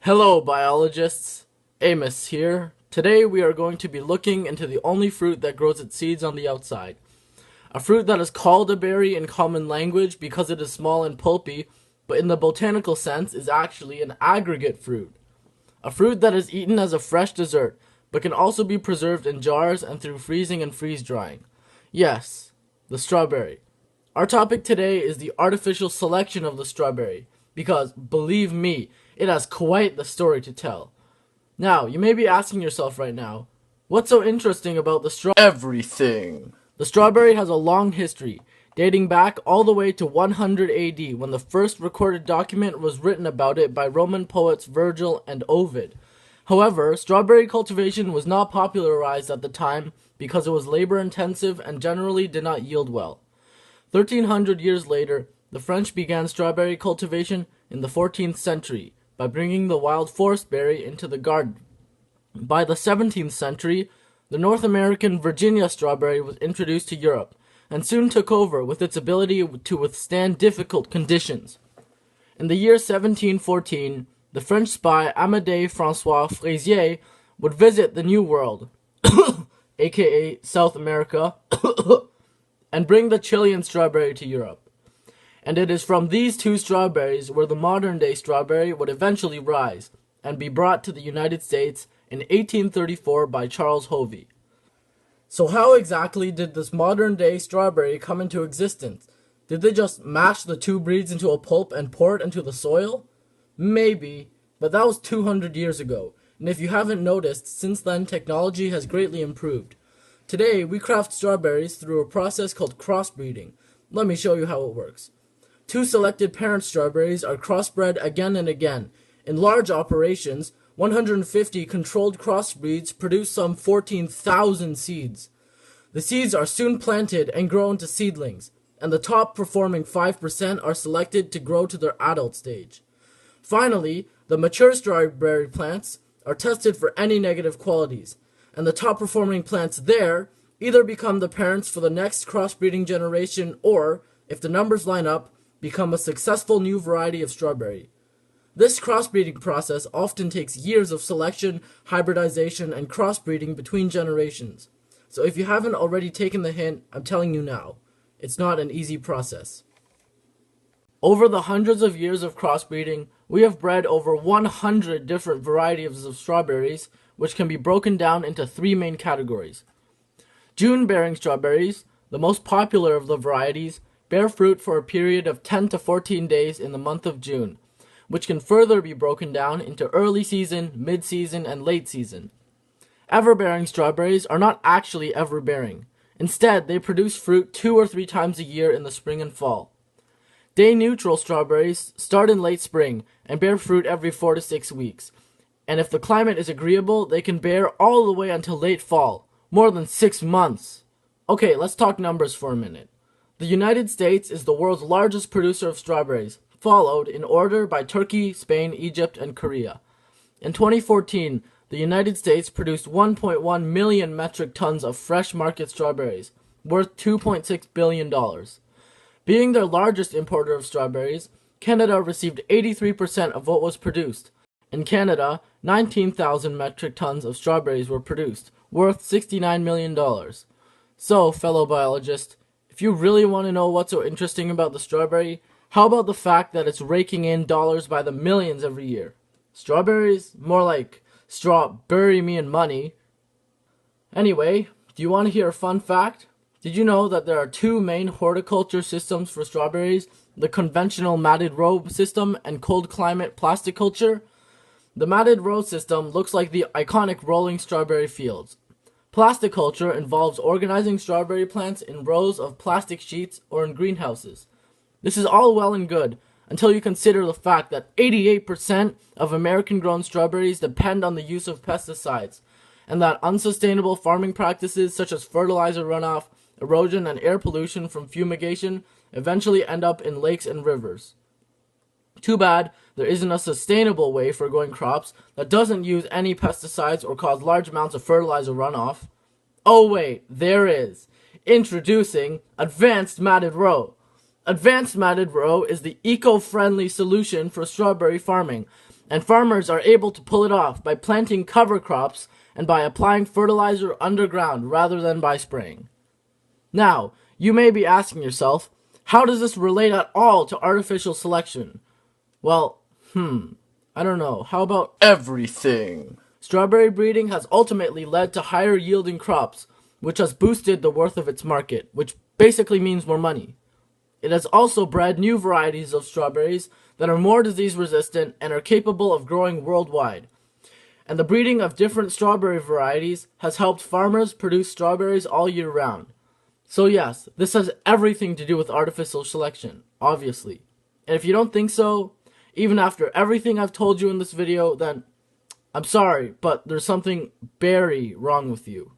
Hello, biologists. Amos here. Today we are going to be looking into the only fruit that grows its seeds on the outside. A fruit that is called a berry in common language because it is small and pulpy, but in the botanical sense is actually an aggregate fruit. A fruit that is eaten as a fresh dessert, but can also be preserved in jars and through freezing and freeze-drying. Yes, the strawberry. Our topic today is the artificial selection of the strawberry, because, believe me, it has quite the story to tell. Now, you may be asking yourself right now, what's so interesting about the strawberry? Everything! The strawberry has a long history, dating back all the way to 100 AD, when the first recorded document was written about it by Roman poets Virgil and Ovid. However, strawberry cultivation was not popularized at the time because it was labor-intensive and generally did not yield well. 1300 years later, the French began strawberry cultivation in the 14th century by bringing the wild forest berry into the garden. By the 17th century, the North American Virginia strawberry was introduced to Europe and soon took over with its ability to withstand difficult conditions. In the year 1714, the French spy Amédée François Frisier would visit the New World, aka South America, and bring the Chilean strawberry to Europe. And it is from these two strawberries where the modern-day strawberry would eventually rise and be brought to the United States in 1834 by Charles Hovey. So how exactly did this modern-day strawberry come into existence? Did they just mash the two breeds into a pulp and pour it into the soil? Maybe, but that was 200 years ago, and if you haven't noticed, since then technology has greatly improved. Today, we craft strawberries through a process called crossbreeding. Let me show you how it works. Two selected parent strawberries are crossbred again and again. In large operations, 150 controlled crossbreeds produce some 14,000 seeds. The seeds are soon planted and grow into seedlings, and the top performing 5% are selected to grow to their adult stage. Finally, the mature strawberry plants are tested for any negative qualities, and the top performing plants there either become the parents for the next crossbreeding generation or, if the numbers line up, become a successful new variety of strawberry. This crossbreeding process often takes years of selection, hybridization, and crossbreeding between generations. So if you haven't already taken the hint, I'm telling you now, it's not an easy process. Over the hundreds of years of crossbreeding, we have bred over 100 different varieties of strawberries, which can be broken down into three main categories. June-bearing strawberries, the most popular of the varieties, bear fruit for a period of 10 to 14 days in the month of June, which can further be broken down into early season, mid-season, and late season. Ever-bearing strawberries are not actually ever-bearing. Instead, they produce fruit 2 or 3 times a year in the spring and fall. Day-neutral strawberries start in late spring and bear fruit every 4 to 6 weeks, and if the climate is agreeable, they can bear all the way until late fall, more than 6 months. Okay, let's talk numbers for a minute. The United States is the world's largest producer of strawberries, followed in order by Turkey, Spain, Egypt, and Korea. In 2014, the United States produced 1.1 million metric tons of fresh market strawberries, worth $2.6 billion. Being their largest importer of strawberries, Canada received 83% of what was produced. In Canada, 19,000 metric tons of strawberries were produced, worth $69 million. So, fellow biologists, if you really want to know what's so interesting about the strawberry, how about the fact that it's raking in dollars by the millions every year? Strawberries? More like straw bury me in money. Anyway, do you want to hear a fun fact? Did you know that there are two main horticulture systems for strawberries? The conventional matted row system and cold climate plastic culture? The matted row system looks like the iconic rolling strawberry fields. Plastic culture involves organizing strawberry plants in rows of plastic sheets or in greenhouses. This is all well and good until you consider the fact that 88% of American-grown strawberries depend on the use of pesticides, and that unsustainable farming practices such as fertilizer runoff, erosion, and air pollution from fumigation eventually end up in lakes and rivers. Too bad there isn't a sustainable way for growing crops that doesn't use any pesticides or cause large amounts of fertilizer runoff. Oh wait, there is. Introducing Advanced Matted Row. Advanced Matted Row is the eco-friendly solution for strawberry farming. And farmers are able to pull it off by planting cover crops and by applying fertilizer underground rather than by spraying. Now, you may be asking yourself, how does this relate at all to artificial selection? Well, I don't know. How about everything? Strawberry breeding has ultimately led to higher yielding crops, which has boosted the worth of its market, which basically means more money. It has also bred new varieties of strawberries that are more disease resistant and are capable of growing worldwide. And the breeding of different strawberry varieties has helped farmers produce strawberries all year round. So yes, this has everything to do with artificial selection, obviously. And if you don't think so, even after everything I've told you in this video, then I'm sorry, but there's something very wrong with you.